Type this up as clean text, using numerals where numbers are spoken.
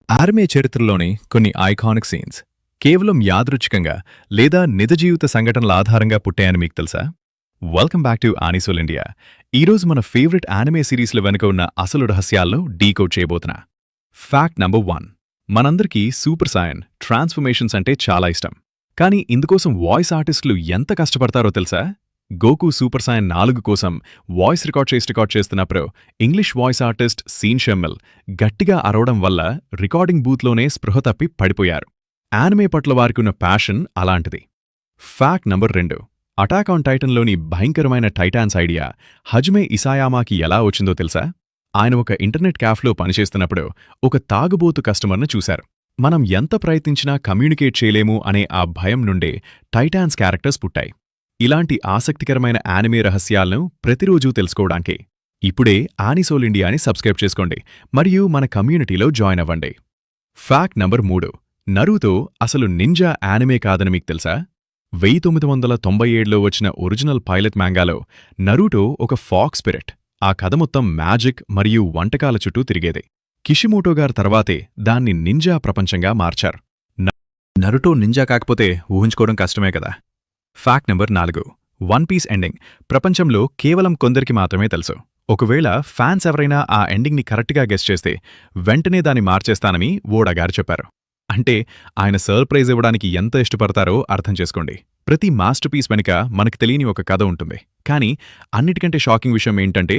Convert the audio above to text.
Army చరిత్రలోని కొన్ని iconic scenes కేవలం యాదృచ్ఛికంగా లేదా నిజ జీవిత సంఘటనల ఆధారంగా పుట్టాయని మీకు తెలుసా? వెల్కమ్ బ్యాక్ టు ఆనిసోల్ ఇండియా. ఈరోజు మన ఫేవరెట్ యానిమే సిరీస్ల వెనుక ఉన్న అసలు రహస్యాల్లో డీకోడ్ చేయబోతున్నా. Fact number 1. మనందరికీ సూపర్ సాయన్ ట్రాన్స్ఫర్మేషన్స్ అంటే చాలా ఇష్టం. కానీ ఇందుకోసం వాయిస్ ఆర్టిస్టులు ఎంత కష్టపడతారో తెలుసా? గోకు సూపర్ సాయన్ 4 కోసం వాయిస్ రికార్డ్ చేస్తున్నప్పుడు ఇంగ్లీష్ వాయిస్ ఆర్టిస్ట్ సీన్ షెమ్మెల్ గట్టిగా అరవడం వల్ల రికార్డింగ్ బూత్లోనే స్పృహ తప్పి పడిపోయారు. యానిమే పట్ల వారికున్న ప్యాషన్ అలాంటిది. Fact number 2. అటాక్ ఆన్ టైటన్లోని భయంకరమైన టైటాన్స్ ఐడియా హజ్మే ఇసాయామాకి ఎలా వచ్చిందో తెలుసా? ఆయన ఒక ఇంటర్నెట్ క్యాఫ్లో పనిచేస్తున్నప్పుడు ఒక తాగుబోతు కస్టమర్ను చూశారు. మనం ఎంత ప్రయత్నించినా కమ్యూనికేట్ చేయలేము అనే ఆ భయం నుండే టైటాన్స్ క్యారెక్టర్స్ పుట్టాయి. ఇలాంటి ఆసక్తికరమైన యానిమే రహస్యాలను ప్రతిరోజూ తెలుసుకోవడానికి ఇప్పుడే ఆనిసోల్ ఇండియాని సబ్స్క్రైబ్ చేసుకోండి మరియు మన కమ్యూనిటీలో జాయిన్ అవ్వండి. Fact number 3. నరూతో అసలు నింజా యానిమే కాదని మీకు తెలుసా? 1997లో వచ్చిన ఒరిజినల్ పైలట్ మ్యాంగాలో నరూటో ఒక ఫాక్ స్పిరిట్. ఆ కథ మొత్తం మ్యాజిక్ మరియు వంటకాల చుట్టూ తిరిగేది. కిషిమోటో గారి తర్వాతే దాన్ని నింజా ప్రపంచంగా మార్చారు. నరుటో నింజా కాకపోతే ఊహించుకోవడం కష్టమే కదా. Fact number 4. One piece ending ప్రపంచంలో కేవలం కొందరికి మాత్రమే తెలుసు. ఒకవేళ ఫ్యాన్స్ ఎవరైనా ఆ ఎండింగ్ని కరెక్ట్గా గెస్ చేస్తే వెంటనే దాన్ని మార్చేస్తానని ఓడాగారు చెప్పారు. అంటే ఆయన సర్ప్రైజ్ ఇవ్వడానికి ఎంత ఇష్టపడతారో అర్థం చేసుకోండి. ప్రతి మాస్టర్ పీస్ వెనుక మనకు తెలియని ఒక కథ ఉంటుంది. కానీ అన్నిటికంటే షాకింగ్ విషయం ఏంటంటే